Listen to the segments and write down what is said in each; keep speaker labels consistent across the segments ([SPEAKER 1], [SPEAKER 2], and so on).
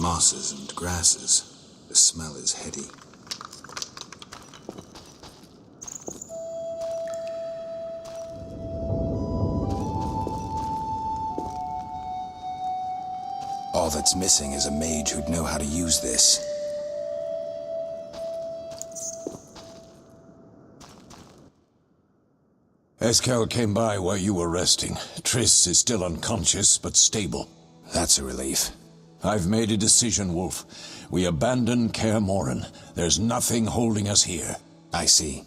[SPEAKER 1] Mosses and grasses. The smell is heady. All that's missing is a mage who'd know how to use this.
[SPEAKER 2] Eskel came by while you were resting. Triss is still unconscious, but stable.
[SPEAKER 1] That's a relief.
[SPEAKER 2] I've made a decision, Wolf. We abandon Kaer Morhen. There's nothing holding us here.
[SPEAKER 1] I see.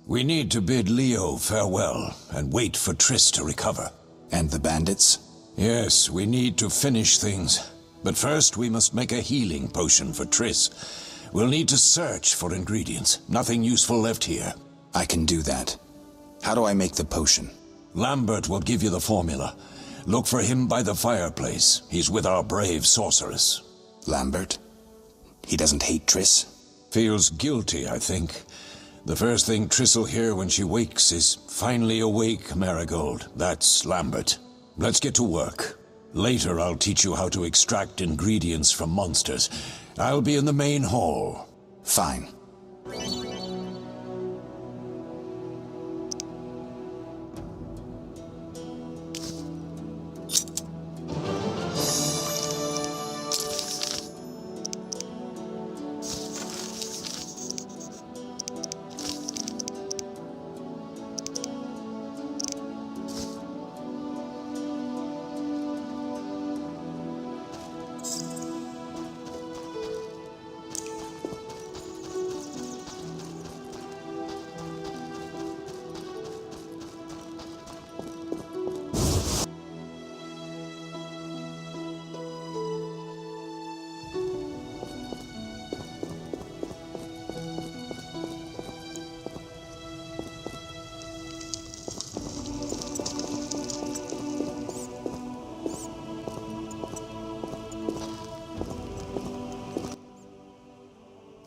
[SPEAKER 2] We need to bid Leo farewell and wait for Triss to recover.
[SPEAKER 1] And the bandits?
[SPEAKER 2] Yes, we need to finish things. But first we must make a healing potion for Triss. We'll need to search for ingredients. Nothing useful left here.
[SPEAKER 1] I can do that. How do I make the potion?
[SPEAKER 2] Lambert will give you the formula. Look for him by the fireplace. He's with our brave sorceress.
[SPEAKER 1] Lambert? He doesn't hate Triss?
[SPEAKER 2] Feels guilty, I think. The first thing Triss'll hear when she wakes is, "Finally awake, Marigold." That's Lambert. Let's get to work. Later I'll teach you how to extract ingredients from monsters. I'll be in the main hall.
[SPEAKER 1] Fine.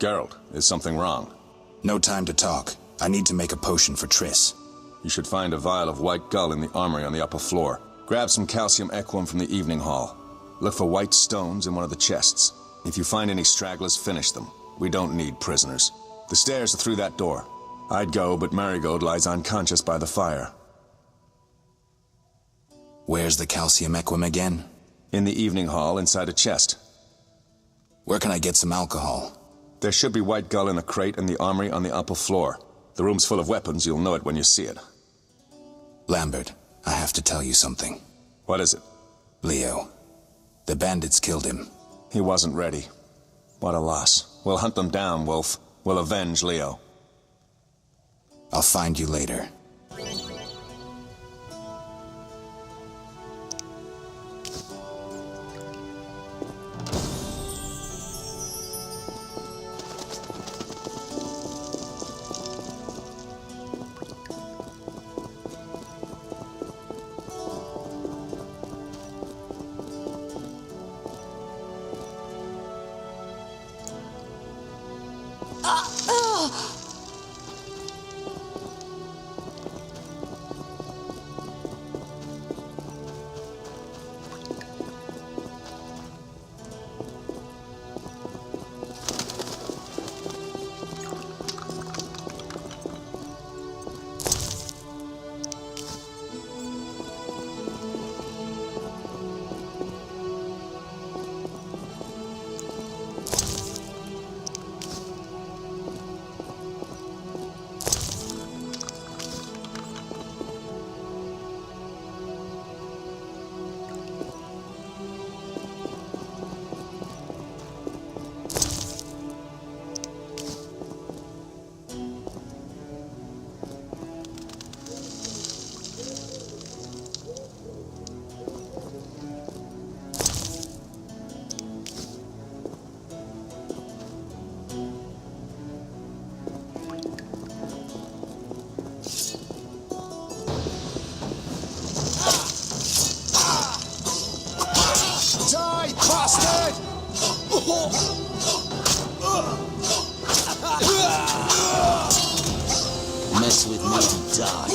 [SPEAKER 3] Geralt, is something wrong?
[SPEAKER 1] No time to talk. I need to make a potion for Triss.
[SPEAKER 3] You should find a vial of white gull in the armory on the upper floor. Grab some calcium equum from the evening hall. Look for white stones in one of the chests. If you find any stragglers, finish them. We don't need prisoners. The stairs are through that door. I'd go, but Marigold lies unconscious by the fire.
[SPEAKER 1] Where's the calcium equum again?
[SPEAKER 3] In the evening hall, inside a chest.
[SPEAKER 1] Where can I get some alcohol?
[SPEAKER 3] There should be white gull in a crate in the armory on the upper floor. The room's full of weapons, you'll know it when you see it.
[SPEAKER 1] Lambert, I have to tell you something.
[SPEAKER 3] What is it?
[SPEAKER 1] Leo. The bandits killed him.
[SPEAKER 3] He wasn't ready. What a loss. We'll hunt them down, Wolf. We'll avenge Leo.
[SPEAKER 1] I'll find you later.
[SPEAKER 4] Mess with me and die.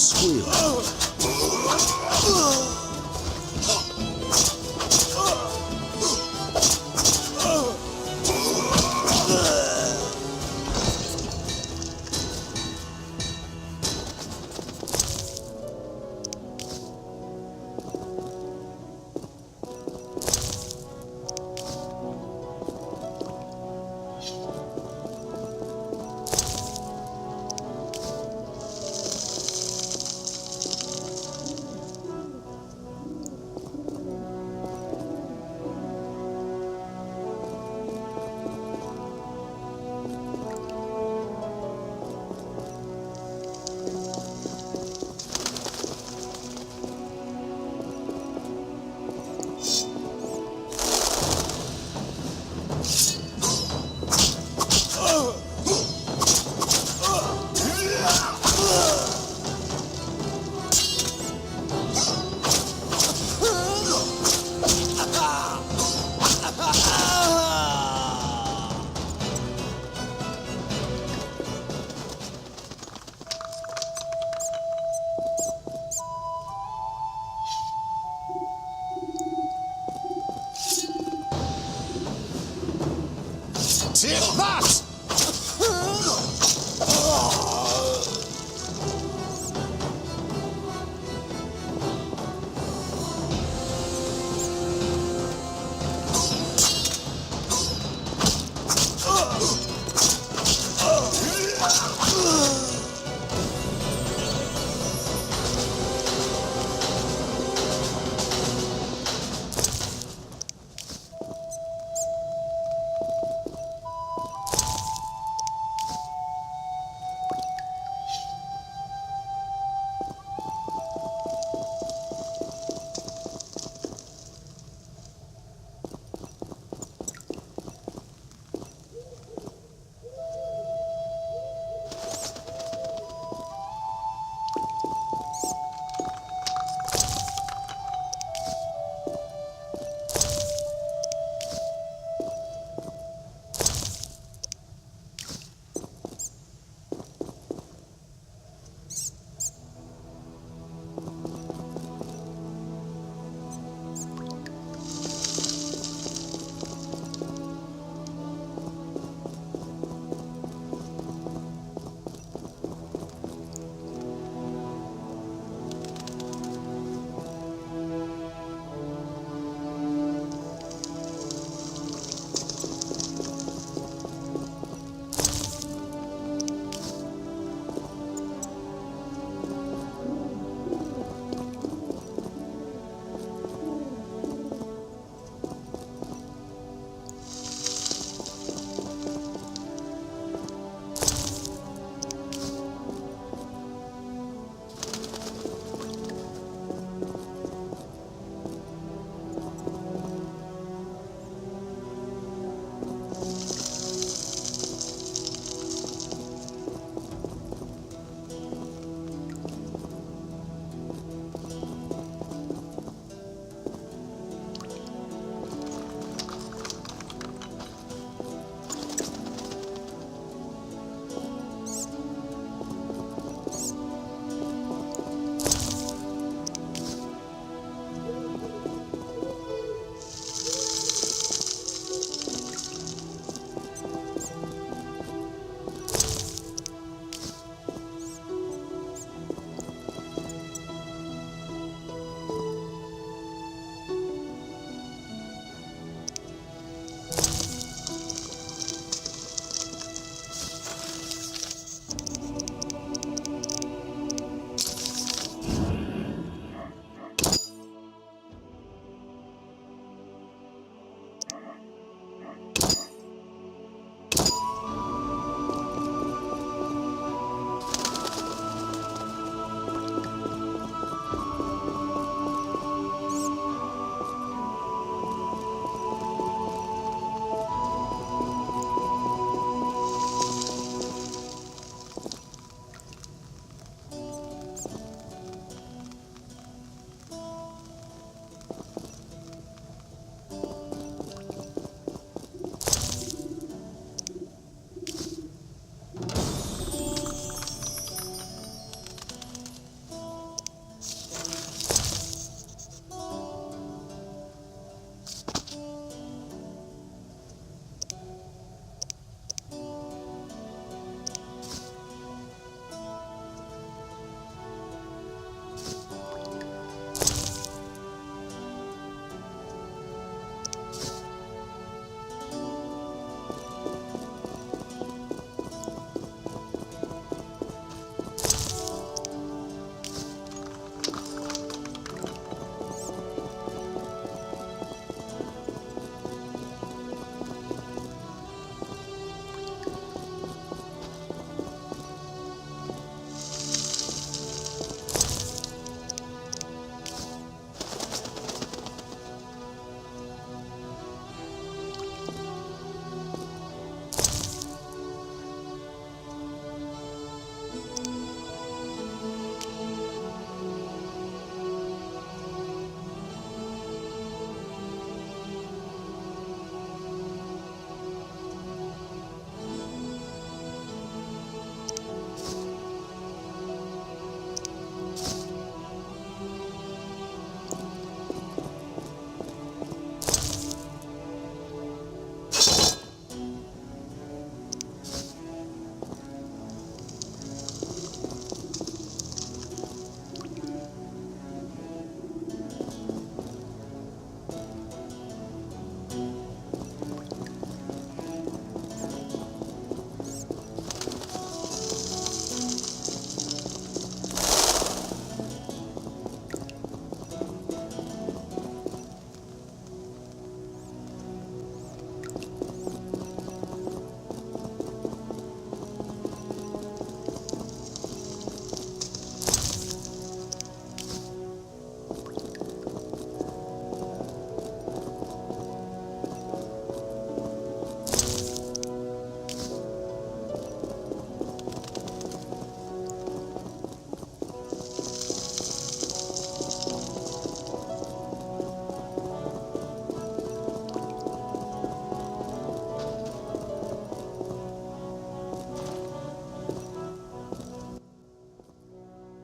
[SPEAKER 4] squeal.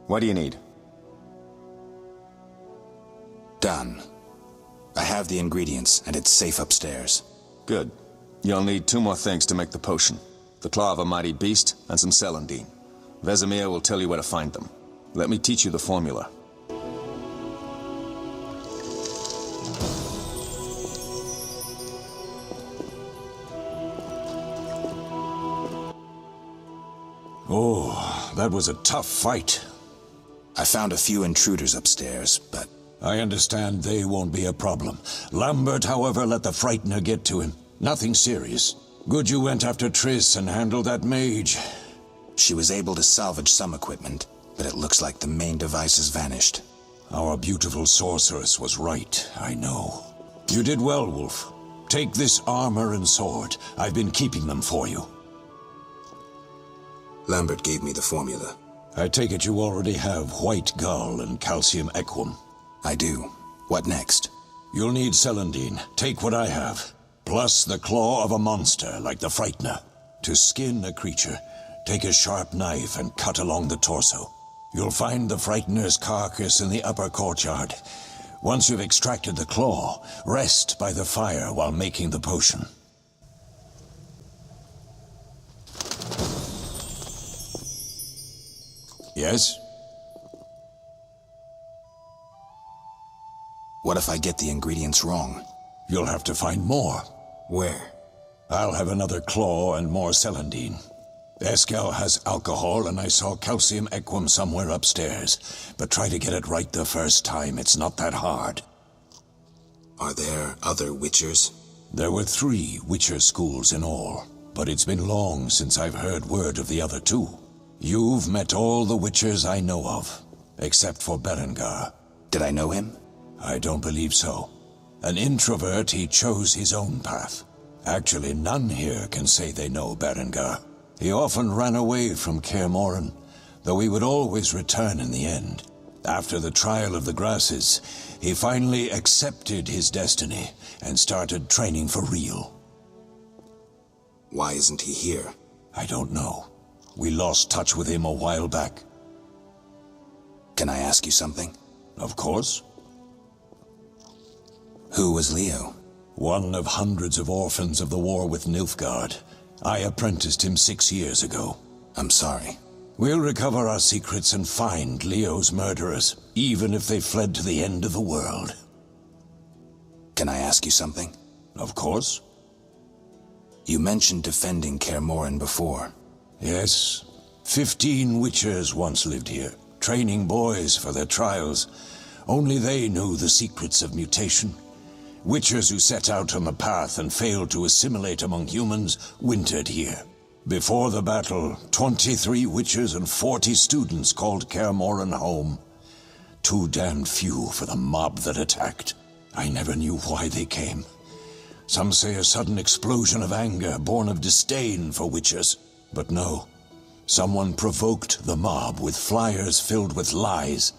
[SPEAKER 3] What do you need?
[SPEAKER 1] Done. I have the ingredients, and it's safe upstairs.
[SPEAKER 3] Good. You'll need 2 more things to make the potion. The claw of a mighty beast, and some celandine. Vesemir will tell you where to find them. Let me teach you the formula.
[SPEAKER 2] Oh, that was a tough fight.
[SPEAKER 1] I found a few intruders upstairs, but...
[SPEAKER 2] I understand they won't be a problem. Lambert, however, let the Frightener get to him. Nothing serious. Good you went after Triss and handled that mage.
[SPEAKER 1] She was able to salvage some equipment, but it looks like the main device has vanished.
[SPEAKER 2] Our beautiful sorceress was right, I know. You did well, Wolf. Take this armor and sword. I've been keeping them for you.
[SPEAKER 1] Lambert gave me the formula.
[SPEAKER 2] I take it you already have white gull and calcium equum.
[SPEAKER 1] I do. What next?
[SPEAKER 2] You'll need celandine. Take what I have. Plus the claw of a monster, like the Frightener. To skin a creature, take a sharp knife and cut along the torso. You'll find the Frightener's carcass in the upper courtyard. Once you've extracted the claw, rest by the fire while making the potion. Yes?
[SPEAKER 1] What if I get the ingredients wrong?
[SPEAKER 2] You'll have to find more.
[SPEAKER 1] Where?
[SPEAKER 2] I'll have another claw and more celandine. Eskel has alcohol, and I saw calcium equum somewhere upstairs. But try to get it right the first time. It's not that hard.
[SPEAKER 1] Are there other Witchers?
[SPEAKER 2] There were 3 Witcher schools in all, but it's been long since I've heard word of the other 2. You've met all the Witchers I know of, except for Berengar.
[SPEAKER 1] Did I know him?
[SPEAKER 2] I don't believe so. An introvert, he chose his own path. Actually, none here can say they know Berengar. He often ran away from Kaer Morhen, though he would always return in the end. After the trial of the grasses, he finally accepted his destiny and started training for real.
[SPEAKER 1] Why isn't he here?
[SPEAKER 2] I don't know. We lost touch with him a while back.
[SPEAKER 1] Can I ask you something?
[SPEAKER 2] Of course.
[SPEAKER 1] Who was Leo?
[SPEAKER 2] One of hundreds of orphans of the war with Nilfgaard. I apprenticed him 6 years ago.
[SPEAKER 1] I'm sorry.
[SPEAKER 2] We'll recover our secrets and find Leo's murderers, even if they fled to the end of the world.
[SPEAKER 1] Can I ask you something?
[SPEAKER 2] Of course.
[SPEAKER 1] You mentioned defending Kaer Morhen before.
[SPEAKER 2] Yes. 15 Witchers once lived here, training boys for their trials. Only they knew the secrets of mutation. Witchers who set out on the path and failed to assimilate among humans wintered here. Before the battle, 23 Witchers and 40 students called Kaer Morhen home. Too damned few for the mob that attacked. I never knew why they came. Some say a sudden explosion of anger born of disdain for Witchers. But no. Someone provoked the mob with flyers filled with lies.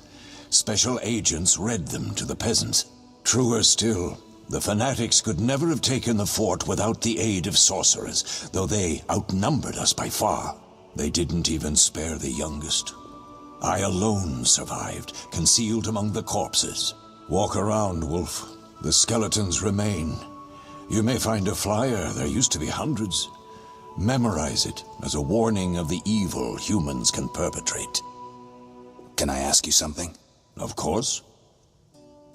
[SPEAKER 2] Special agents read them to the peasants. Truer still, the fanatics could never have taken the fort without the aid of sorcerers, though they outnumbered us by far. They didn't even spare the youngest. I alone survived, concealed among the corpses. Walk around, Wolf. The skeletons remain. You may find a flyer, there used to be hundreds. Memorize it as a warning of the evil humans can perpetrate.
[SPEAKER 1] Can I ask you something?
[SPEAKER 2] Of course.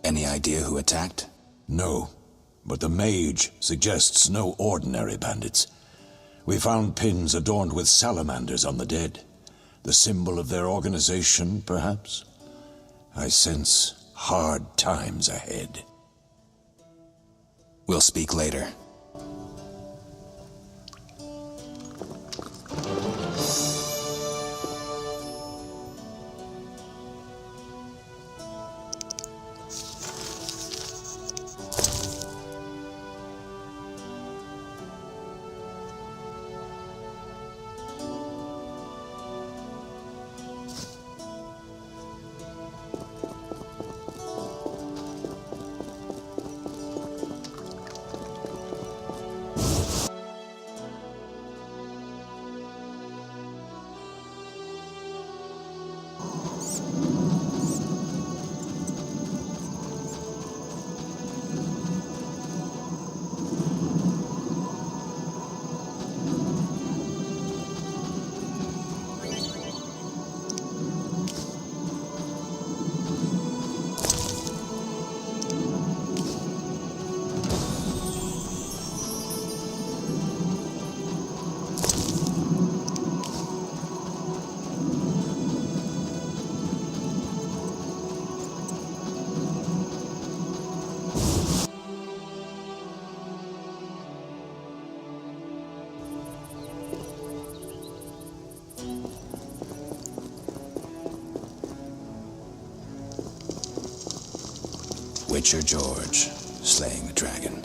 [SPEAKER 1] Any idea who attacked?
[SPEAKER 2] No, but the mage suggests no ordinary bandits. We found pins adorned with salamanders on the dead. The symbol of their organization, perhaps? I sense hard times ahead.
[SPEAKER 1] We'll speak later. Witcher George, slaying the dragon.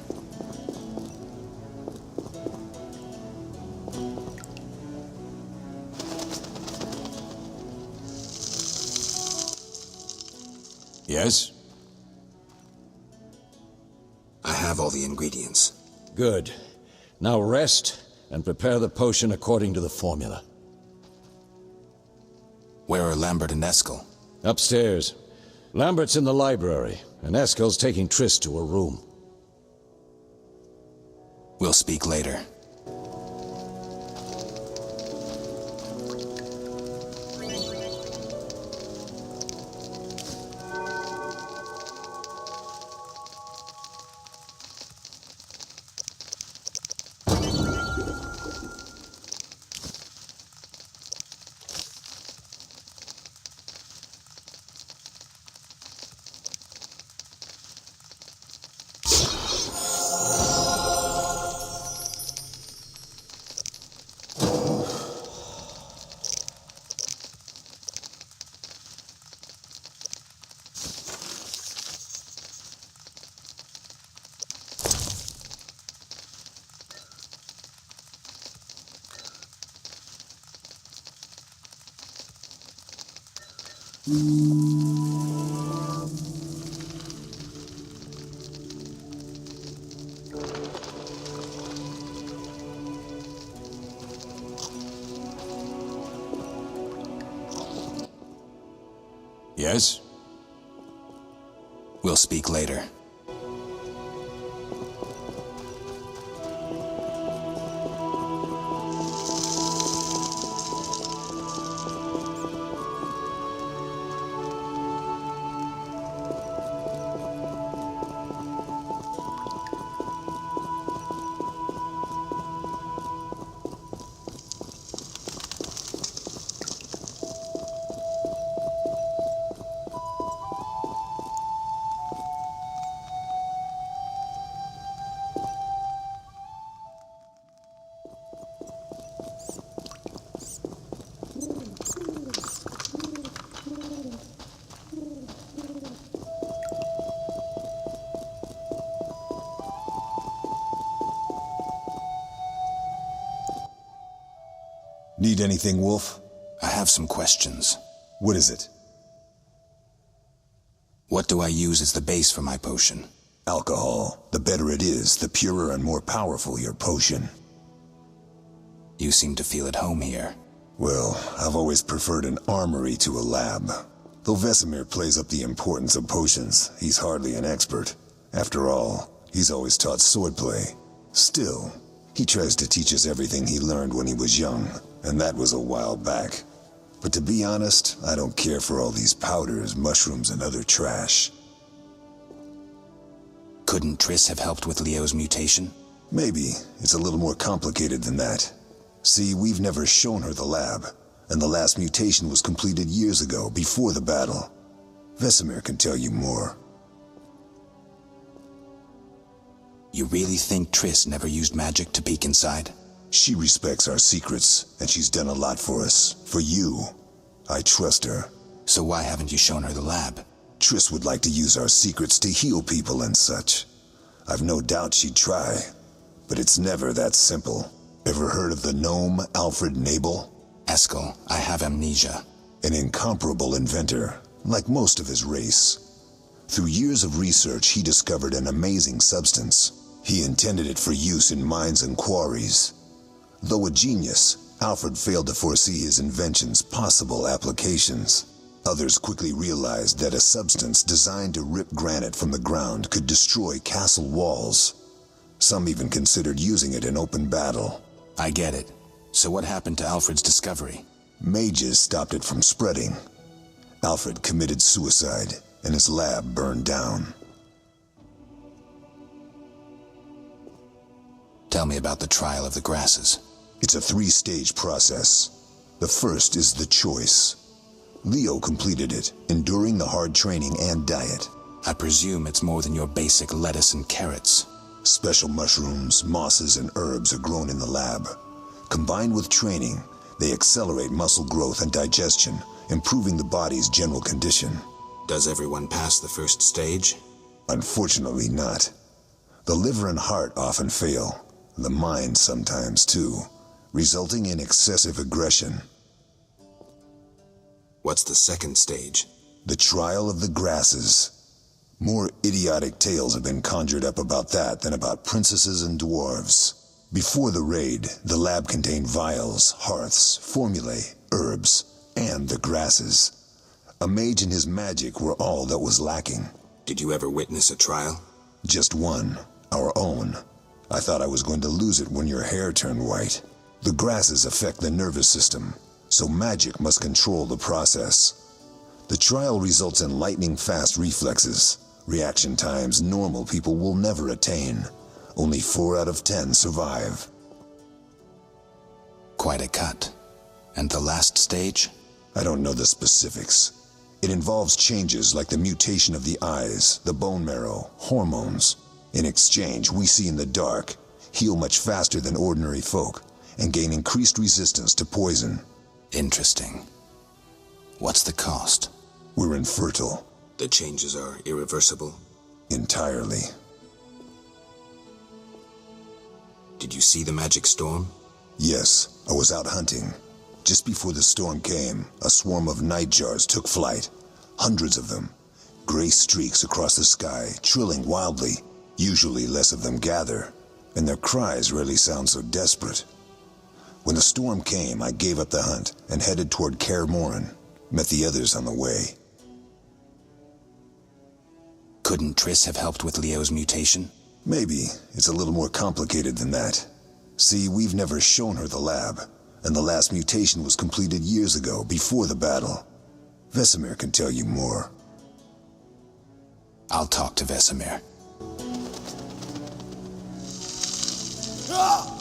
[SPEAKER 2] Yes?
[SPEAKER 1] I have all the ingredients.
[SPEAKER 2] Good. Now rest and prepare the potion according to the formula.
[SPEAKER 1] Where are Lambert and Eskel?
[SPEAKER 2] Upstairs. Lambert's in the library, and Eskel's taking Triss to her room.
[SPEAKER 1] We'll speak later.
[SPEAKER 2] Yes?
[SPEAKER 1] We'll speak later.
[SPEAKER 4] Need anything, Wolf?
[SPEAKER 1] I have some questions.
[SPEAKER 4] What is it?
[SPEAKER 1] What do I use as the base for my potion?
[SPEAKER 4] Alcohol. The better it is, the purer and more powerful your potion.
[SPEAKER 1] You seem to feel at home here.
[SPEAKER 4] Well, I've always preferred an armory to a lab. Though Vesemir plays up the importance of potions, he's hardly an expert. After all, he's always taught swordplay. Still, he tries to teach us everything he learned when he was young, and that was a while back. But to be honest, I don't care for all these powders, mushrooms, and other trash.
[SPEAKER 1] Couldn't Triss have helped with Leo's mutation?
[SPEAKER 4] Maybe. It's a little more complicated than that. See, we've never shown her the lab, and the last mutation was completed years ago, before the battle. Vesemir can tell you more.
[SPEAKER 1] You really think Triss never used magic to peek inside?
[SPEAKER 4] She respects our secrets, and she's done a lot for us. For you. I trust her.
[SPEAKER 1] So why haven't you shown her the lab?
[SPEAKER 4] Triss would like to use our secrets to heal people and such. I've no doubt she'd try, but it's never that simple. Ever heard of the gnome Alfred Nabel?
[SPEAKER 1] Eskel, I have amnesia.
[SPEAKER 4] An incomparable inventor, like most of his race. Through years of research, he discovered an amazing substance. He intended it for use in mines and quarries. Though a genius, Alfred failed to foresee his invention's possible applications. Others quickly realized that a substance designed to rip granite from the ground could destroy castle walls. Some even considered using it in open battle.
[SPEAKER 1] I get it. So what happened to Alfred's discovery?
[SPEAKER 4] Mages stopped it from spreading. Alfred committed suicide, and his lab burned down.
[SPEAKER 1] Tell me about the trial of the grasses.
[SPEAKER 4] It's a three-stage process. The first is the choice. Leo completed it, enduring the hard training and diet.
[SPEAKER 1] I presume it's more than your basic lettuce and carrots.
[SPEAKER 4] Special mushrooms, mosses, and herbs are grown in the lab. Combined with training, they accelerate muscle growth and digestion, improving the body's general condition.
[SPEAKER 1] Does everyone pass the first stage?
[SPEAKER 4] Unfortunately not. The liver and heart often fail, the mind sometimes too, resulting in excessive aggression.
[SPEAKER 1] What's the second stage?
[SPEAKER 4] The trial of the grasses. More idiotic tales have been conjured up about that than about princesses and dwarves. Before the raid, the lab contained vials, hearths, formulae, herbs, and the grasses. A mage and his magic were all that was lacking.
[SPEAKER 1] Did you ever witness a trial?
[SPEAKER 4] Just one, our own. I thought I was going to lose it when your hair turned white. The grasses affect the nervous system, so magic must control the process. The trial results in lightning-fast reflexes, reaction times normal people will never attain. Only 4 out of 10 survive.
[SPEAKER 1] Quite a cut. And the last stage?
[SPEAKER 4] I don't know the specifics. It involves changes like the mutation of the eyes, the bone marrow, hormones. In exchange, we see in the dark, heal much faster than ordinary folk, and gain increased resistance to poison.
[SPEAKER 1] Interesting. What's the cost?
[SPEAKER 4] We're infertile.
[SPEAKER 1] The changes are irreversible?
[SPEAKER 4] Entirely.
[SPEAKER 1] Did you see the magic storm?
[SPEAKER 4] Yes, I was out hunting. Just before the storm came, a swarm of nightjars took flight. Hundreds of them. Gray streaks across the sky, trilling wildly. Usually less of them gather, and their cries rarely sound so desperate. When the storm came, I gave up the hunt and headed toward Kaer Morhen. Met the others on the way.
[SPEAKER 1] Couldn't Triss have helped with Leo's mutation?
[SPEAKER 4] Maybe. It's a little more complicated than that. See, we've never shown her the lab, and the last mutation was completed years ago, before the battle. Vesemir can tell you more.
[SPEAKER 1] I'll talk to Vesemir.
[SPEAKER 5] Oh.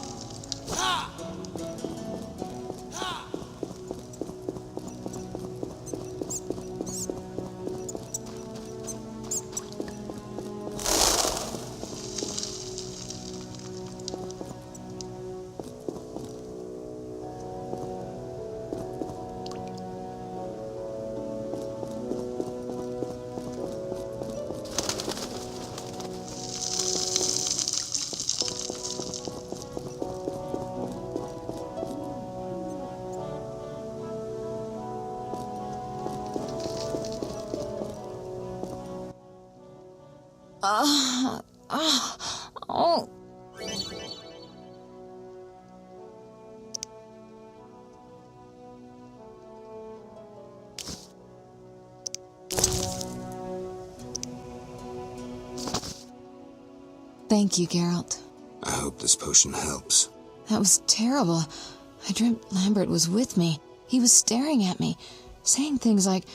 [SPEAKER 5] Thank you, Geralt.
[SPEAKER 1] I hope this potion helps.
[SPEAKER 5] That was terrible. I dreamt Lambert was with me. He was staring at me, saying things like,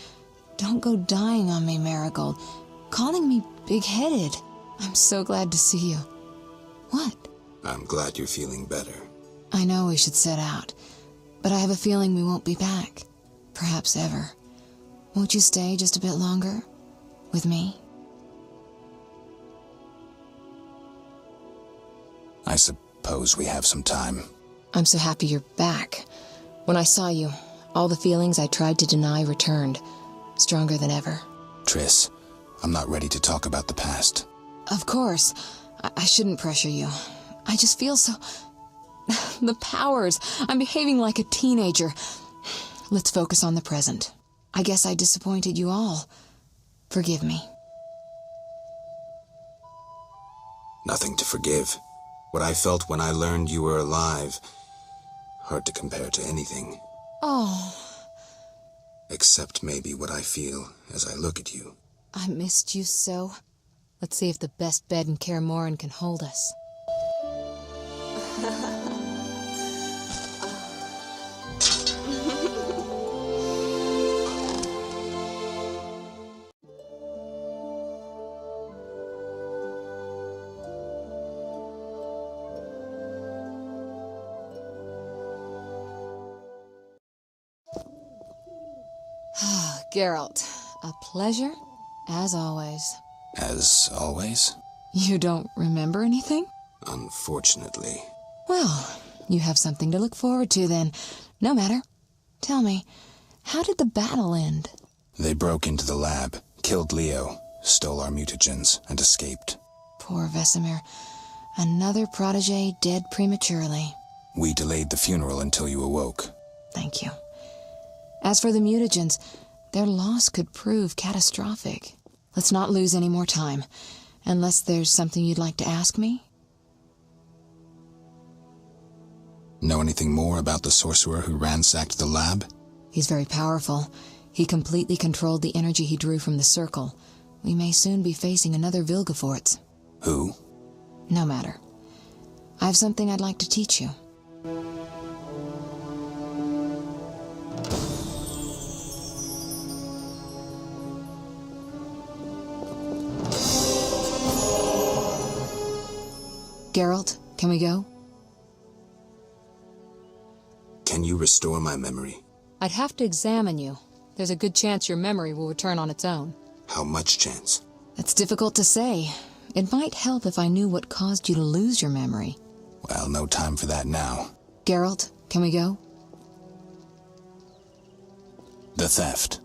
[SPEAKER 5] "Don't go dying on me, Marigold," calling me big-headed. I'm so glad to see you. What?
[SPEAKER 1] I'm glad you're feeling better.
[SPEAKER 5] I know we should set out, but I have a feeling we won't be back. Perhaps ever. Won't you stay just a bit longer? With me?
[SPEAKER 1] I suppose we have some time.
[SPEAKER 5] I'm so happy you're back. When I saw you, all the feelings I tried to deny returned, stronger than ever.
[SPEAKER 1] Triss, I'm not ready to talk about the past.
[SPEAKER 5] Of course. I shouldn't pressure you. I just feel so... The powers. I'm behaving like a teenager. Let's focus on the present. I guess I disappointed you all. Forgive me.
[SPEAKER 1] Nothing to forgive. What I felt when I learned you were alive, hard to compare to anything.
[SPEAKER 5] Oh.
[SPEAKER 1] Except maybe what I feel as I look at you.
[SPEAKER 5] I missed you so. Let's see if the best bed in Kaer Morhen can hold us. Geralt, a pleasure, as always.
[SPEAKER 1] As always?
[SPEAKER 5] You don't remember anything?
[SPEAKER 1] Unfortunately.
[SPEAKER 5] Well, you have something to look forward to then. No matter. Tell me, how did the battle end?
[SPEAKER 1] They broke into the lab, killed Leo, stole our mutagens, and escaped.
[SPEAKER 5] Poor Vesemir. Another protege dead prematurely.
[SPEAKER 1] We delayed the funeral until you awoke.
[SPEAKER 5] Thank you. As for the mutagens, their loss could prove catastrophic. Let's not lose any more time. Unless there's something you'd like to ask me?
[SPEAKER 1] Know anything more about the sorcerer who ransacked the lab?
[SPEAKER 5] He's very powerful. He completely controlled the energy he drew from the circle. We may soon be facing another Vilgefortz.
[SPEAKER 1] Who?
[SPEAKER 5] No matter. I have something I'd like to teach you. Geralt, can we go?
[SPEAKER 1] Can you restore my memory?
[SPEAKER 6] I'd have to examine you. There's a good chance your memory will return on its own.
[SPEAKER 1] How much chance?
[SPEAKER 5] That's difficult to say. It might help if I knew what caused you to lose your memory.
[SPEAKER 1] Well, no time for that now.
[SPEAKER 5] Geralt, can we go?
[SPEAKER 1] The theft.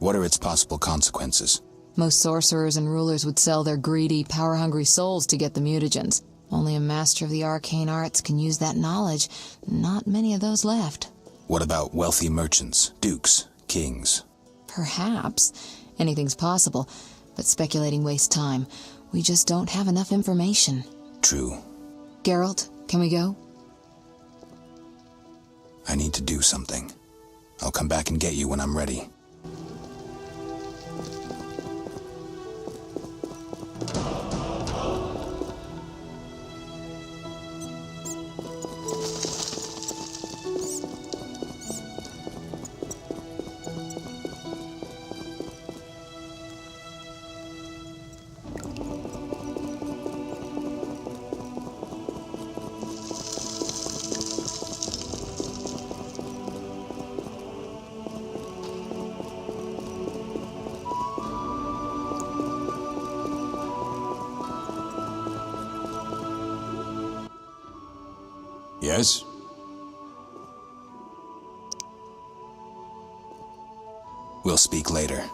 [SPEAKER 1] What are its possible consequences?
[SPEAKER 5] Most sorcerers and rulers would sell their greedy, power-hungry souls to get the mutagens. Only a master of the arcane arts can use that knowledge. Not many of those left.
[SPEAKER 1] What about wealthy merchants, dukes, kings?
[SPEAKER 5] Perhaps. Anything's possible, but speculating wastes time. We just don't have enough information.
[SPEAKER 1] True.
[SPEAKER 5] Geralt, can we go?
[SPEAKER 1] I need to do something. I'll come back and get you when I'm ready.
[SPEAKER 2] Yes?
[SPEAKER 1] We'll speak later.